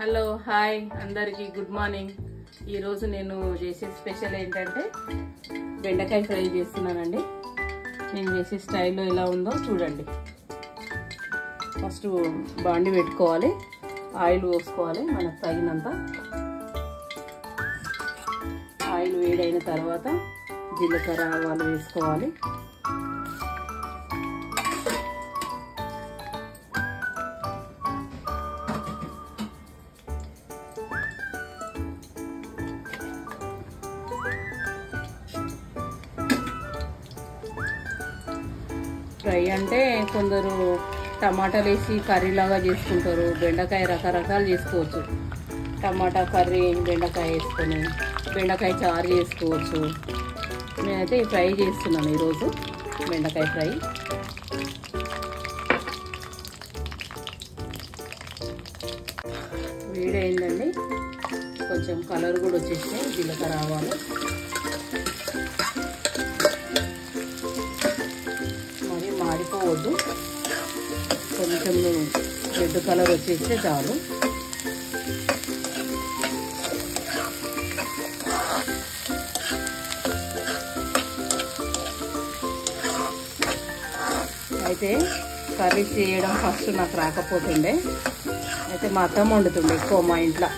Hello hi అందరికీ good morning. ఈరోజు నేను చేసే స్పెషల్ ఏంటంటే బెండకాయ ఫ్రై చేస్తున్నానండి. నేను చేసే స్టైల్లో ఎలా ఉందో చూడండి. ఫస్ట్ బాండి పెట్టుకోవాలి, ఆయిల్ పోసుకోవాలి మనకు తగినంత. ఆయిల్ వేడైన తర్వాత జీలకర్ర ఆవాలు వేసుకోవాలి. ఫ్రై అంటే కొందరు టమాటాలు వేసి కర్రీలాగా చేసుకుంటారు. బెండకాయ రకరకాలు చేసుకోవచ్చు. టమాటా కర్రీ బెండకాయ వేసుకొని బెండకాయ చారు చేసుకోవచ్చు. నేనైతే ఈ ఫ్రై చేస్తున్నాను ఈరోజు, బెండకాయ ఫ్రై. వేడైందండి, కొంచెం కలర్ కూడా వచ్చేస్తే జీలకర్ర ఆవాలు, మరి మాడిపోవద్దు, కొంచెం రెడ్ కలర్ వచ్చేస్తే చాలు. అయితే కర్రీ చేయడం ఫస్ట్ నాకు రాకపోతుండే. అయితే మా అత్తమ్మ వండుతుండే ఎక్కువ మా ఇంట్లో.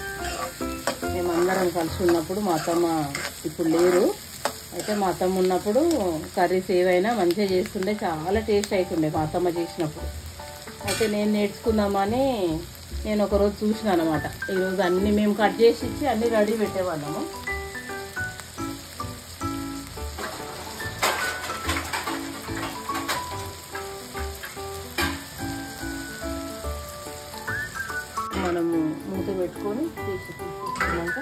మేమందరం కలిసి ఉన్నప్పుడు, మా అత్తమ్మ ఇప్పుడు లేరు, అయితే మా అత్తమ్మ ఉన్నప్పుడు కర్రీస్ ఏవైనా మంచిగా చేస్తుండే, చాలా టేస్ట్ అవుతుండే మా అత్తమ్మ చేసినప్పుడు. అయితే నేను నేర్చుకుందామని నేను ఒకరోజు చూసిన అనమాట. ఈరోజు అన్నీ మేము కట్ చేసి ఇచ్చి అన్నీ రెడీ పెట్టేవాళ్ళము. మనము మూత పెట్టుకొని తీసుకున్నాక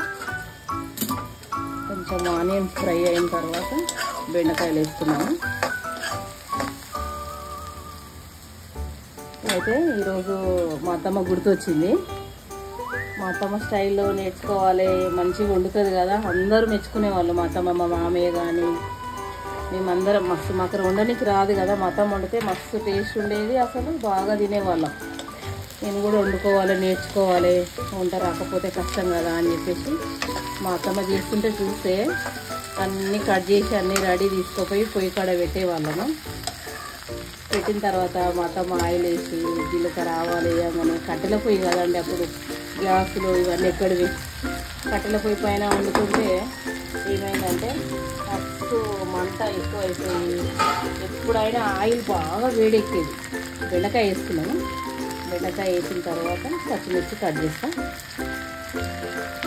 కొంచెం ఆనియన్స్ ఫ్రై అయిన తర్వాత బెండకాయలు వేస్తున్నాము. అయితే ఈరోజు మా అత్తమ్మ గుర్తొచ్చింది. మా అత్తమ్మ స్టైల్లో నేర్చుకోవాలి, మంచిగా వండుతుంది కదా, అందరూ మెచ్చుకునేవాళ్ళు. మా అత్తమ్మ, మా మామయ్య కానీ మేమందరం మస్తు. మాకు వండడానికి రాదు కదా, మా అత్తమ్మ వండితే మస్తు టేస్ట్ ఉండేది, అసలు బాగా తినేవాళ్ళం. నేను కూడా వండుకోవాలి, నేర్చుకోవాలి, వంట రాకపోతే కష్టం కదా అని చెప్పేసి మా అత్తమ్మ చేస్తుంటే చూస్తే అన్నీ కట్ చేసి అన్నీ రెడీ తీసుకుపోయి పొయ్యి కాడ పెట్టేవాళ్ళము. పెట్టిన తర్వాత మా అత్తమ్మ ఆయిల్ వేసి జీలకర్ర ఆవాలు వేయగానే, కట్టెల పొయ్యి కదండి అప్పుడు, గ్యాసులు ఇవన్నీ ఎక్కడివి, కట్టెల పొయ్యి పైన వండుకుంటే ఏమైందంటే ఫస్ట్ మంట ఎక్కువ అయిపోయి ఎప్పుడైనా ఆయిల్ బాగా వేడెక్కేది. బెండకాయ వేసుకున్నాను. బెండకాయ వేసిన తర్వాత పచ్చిమిర్చి కట్ చేస్తాం.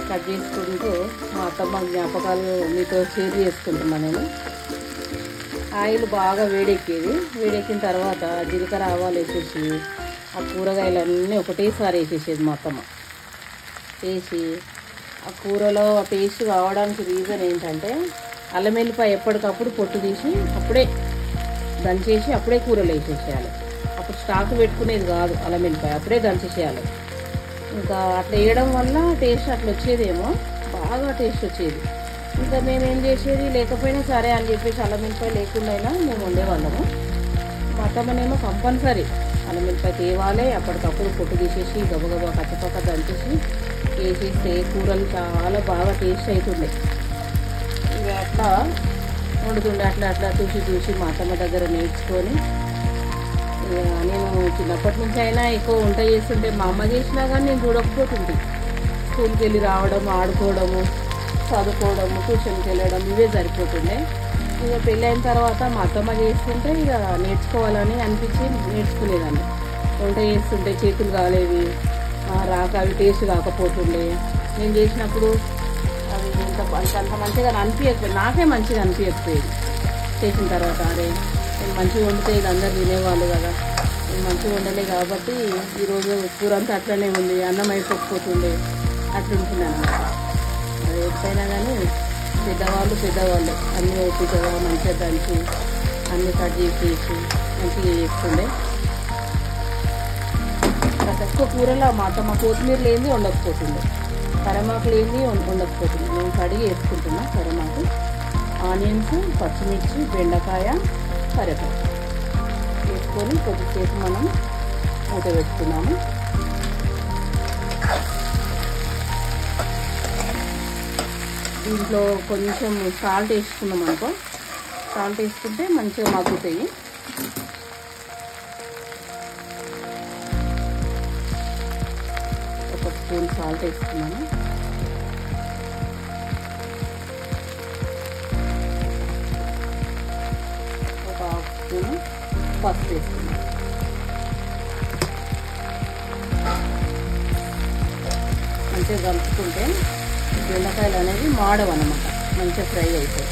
కట్ చేసుకుంటూ మా అత్తమ్మ జ్ఞాపకాలు మీతో షేర్ చేసుకుంటున్నాను నేను. ఆయిల్ బాగా వేడెక్కేది. వేడెక్కిన తర్వాత జీలకర్ర ఆవాలు వేసేసి ఆ కూరగాయలన్నీ ఒకటేసారి వేసేసేది మా అత్తమ్మ. వేసి ఆ కూరలో టేస్ట్ కావడానికి రీజన్ ఏంటంటే అల్లం వెల్లిపాయ ఎప్పటికప్పుడు పొట్టు తీసి అప్పుడే దంచేసి అప్పుడే కూరలో వేసేసేయాలి. అప్పుడు స్టాక్ పెట్టుకునేది కాదు, అల్లం వెల్లిపాయ అప్పుడే దంచేసేయాలి. ఇంకా అట్లా వేయడం వల్ల టేస్ట్ అట్లా వచ్చేదేమో, బాగా టేస్ట్ వచ్చేది. ఇంకా మేమేం చేసేది, లేకపోయినా సరే అని చెప్పేసి అల్లం వెల్లిపాయ లేకుండా మేము వండేవాళ్ళము. మా అత్తమ్మనేమో కంపల్సరీ అల్లం వెల్లిపాయ తేవాలి, అప్పటికప్పుడు పొట్టు తీసేసి గబగబా కచ్చపక్క దంచేసి వేసేస్తే కూరలు చాలా బాగా టేస్ట్ అవుతుండే. ఇక అట్లా వండుతుండే. అట్లా అట్లా చూసి మా అత్తమ్మ దగ్గర నేర్చుకొని నేను చిన్నప్పటి నుంచి అయినా ఎక్కువ వంట చేస్తుంటే మా అమ్మ చేసినా కానీ నేను చూడకపోతుంటే, స్కూల్కి వెళ్ళి రావడం, ఆడుకోవడము, చదువుకోవడము, ట్యూషన్కి వెళ్ళడం ఇవే సరిపోతుండే. ఇక పెళ్ళి అయిన తర్వాత మా అత్తమ్మ చేస్తుంటే ఇక నేర్చుకోవాలని అనిపించి నేర్చుకునేదాన్ని. వంట చేస్తుంటే చేతులు కాలేవి, రాక అవి టేస్ట్ కాకపోతుండే. నేను చేసినప్పుడు అవి అంత మంచిగా అనిపించకపోయింది, నాకే మంచిగా అనిపించకపోయేది. చేసిన తర్వాత అరే నేను మంచిగా వండితే ఇది అందరు తినేవాళ్ళు కదా, నేను మంచిగా వండలే కాబట్టి ఈరోజు కూర అంతా అట్లనే ఉంది, అన్నం అయిపోకపోతుండే, అట్లుంటున్నాను. అది ఎప్పుడైనా కానీ పెద్దవాళ్ళు అన్నీ ఓపికగా మంచిగా దంచి అన్నీ కట్ చేసి మంచిగా చేస్తుండే. ఎక్కువ కూరలో మా కొత్తిమీర లేనిది వండకపోతుండే, కరివేపాకు లేనిది వండకపోతుండే. నేను కడిగి వేసుకుంటున్నా కరివేపాకు, ఆనియన్స్, పచ్చిమిర్చి, బెండకాయ, కరివేపాకు వేసుకొని కొద్దిసేపు మనం మూత పెట్టుకున్నాము. దీంట్లో కొంచెం సాల్ట్ వేసుకున్నాం అనుకో, సాల్ట్ వేసుకుంటే మంచిగా మగ్గుతాయి. ఒక స్పూన్ సాల్ట్ వేసుకున్నాను. ఒక హాఫ్ స్పూన్ పసుపు వేసుకున్నాను. మంచిగా కలుపుకుంటే బెండకాయలు అనేవి మాడవన్నమాట, మంచిగా ఫ్రై అవుతాయి.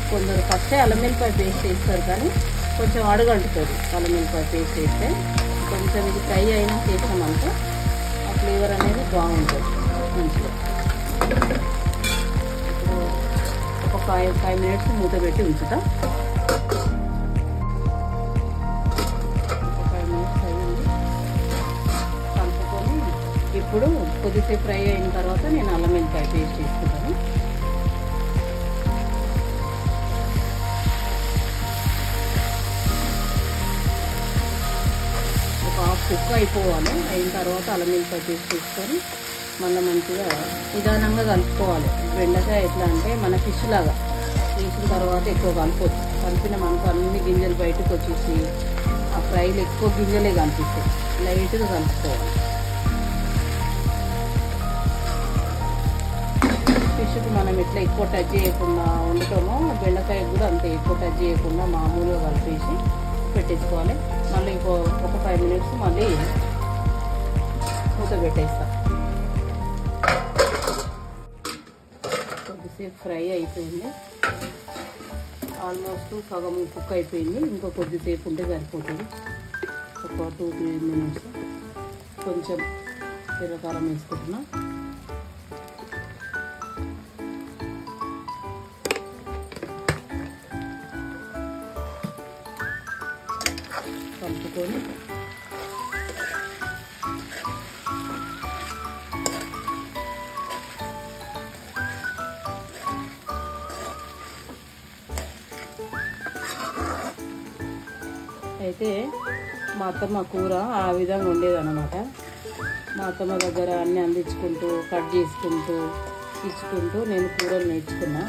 కొందరు ఫస్టే అల్లం వెల్లిపాయ పేస్ట్ వేస్తారు, కానీ కొంచెం అడుగంటుతుంది అల్లం వెల్లిపాయ పేస్ట్ వేస్తే. కొంచెం ఇది ఫ్రై అయినా చేసామంటే ఆ ఫ్లేవర్ అనేది బాగుంటుంది మంచిగా. ఇప్పుడు ఒక 5 మినిట్స్ మూత పెట్టి ఉంచుతా. ఒక 5 మినిట్స్ అయ్యింది, కలుపుకొని ఇప్పుడు కొద్దిసేపు ఫ్రై అయిన తర్వాత నేను అల్లం వెల్లిపాయ పేస్ట్ వేసుకుంటాను. హాఫ్ కుక్ అయిపోవాలి. అయిన తర్వాత అల్లం వెల్లిపాయ పేస్ట్ వేసుకొని మళ్ళీ మంచిగా నిదానంగా కలుపుకోవాలి. బెండకాయ ఎట్లా అంటే మన ఫిష్ లాగా వేసిన తర్వాత ఎక్కువ కలపొచ్చు. కలిపిన మనకు అన్ని గింజలు బయటకు వచ్చేసి ఆ ఫ్రైలు ఎక్కువ గింజలే కనిపిస్తాయి. లైట్గా కలుపుకోవాలి. ఫిష్కి మనం ఎట్లా ఎక్కువ టచ్ చేయకుండా వండుతామో బెండకాయ కూడా అంతే ఎక్కువ టచ్ చేయకుండా మామూలుగా కలిపేసి పెట్టేసుకోవాలి. మళ్ళీ ఒక 5 మినిట్స్ మళ్ళీ మూత పెట్టేస్తా. కొద్దిసేపు ఫ్రై అయిపోయింది, ఆల్మోస్ట్ సగం కుక్ అయిపోయింది. ఇంకో కొద్దిసేపు ఉంటే సరిపోతుంది. ఒక 2-3 మినిట్స్. కొంచెం జీలకర్ర వేసుకుంటున్నా. కలుపుకొని అయితే మా అత్తమ్మ కూర ఆ విధంగా ఉండేదన్నమాట. మా అత్తమ్మ దగ్గర అన్నీ అందించుకుంటూ కట్ చేసుకుంటూ ఇచ్చుకుంటూ నేను కూరలు నేర్చుకున్నా.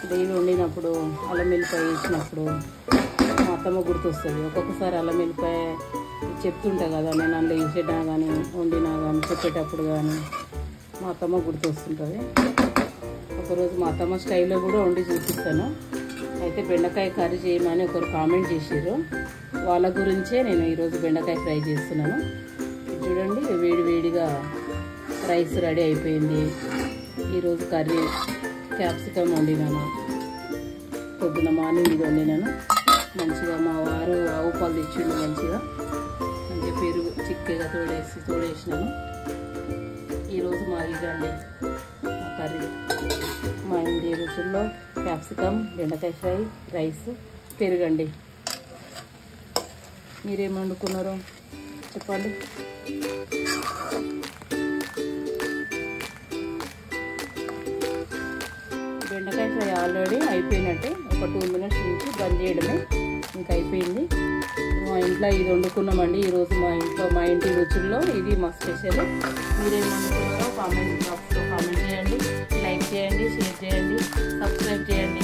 డైలీ వండినప్పుడు అల్లం వెల్లిపాయ వేసినప్పుడు మా అత్తమ్మ గుర్తొస్తుంది. ఒక్కొక్కసారి అల్లం వెల్లిపాయ చెప్తుంటా కదా నేను, అందులో వేసేటా కానీ వండినా కానీ చెప్పేటప్పుడు కానీ మా అత్తమ్మ గుర్తొస్తుంటుంది. ఒకరోజు మా అత్తమ్మ స్టైల్లో కూడా వండి చూపిస్తాను. అయితే బెండకాయ కర్రీ చేయమని ఒకరు కామెంట్ చేసారు. వాళ్ళ గురించే నేను ఈరోజు బెండకాయ ఫ్రై చేస్తున్నాను. చూడండి, వేడి వేడిగా రైస్ రెడీ అయిపోయింది. ఈరోజు కర్రీ క్యాప్సికమ్ వండినాను. పొద్దున మార్నింగ్ ఇది వండినాను. మంచిగా మా వారు ఆవు పాలు తెచ్చిండు. మంచిగా పెరుగు చిక్కగా తోడేసినాను. ఈరోజు మా ఇదండి మా కర్రీ. మా ఇంటి రుచుల్లో క్యాప్సికమ్, బెండకాయ ఫ్రై, రైస్, పెరుగండి. మీరేం వండుకున్నారో చెప్పండి. బెండకాయ ఫ్రై ఆల్రెడీ అయిపోయినట్టే. ఒక 2 మినిట్స్ నుంచి బంద్ చేయడమే, ఇంకా అయిపోయింది. మా ఇంట్లో ఇది వండుకున్నామండి ఈరోజు. మా ఇంటి రుచుల్లో ఇది మా స్పెషల్. మీరేం వండుకున్నారో కామెంట్ బాక్స్లో కామెంట్ చేయండి. లైక్ చేయండి, షేర్ చేయండి, సబ్స్క్రైబ్ చేయండి.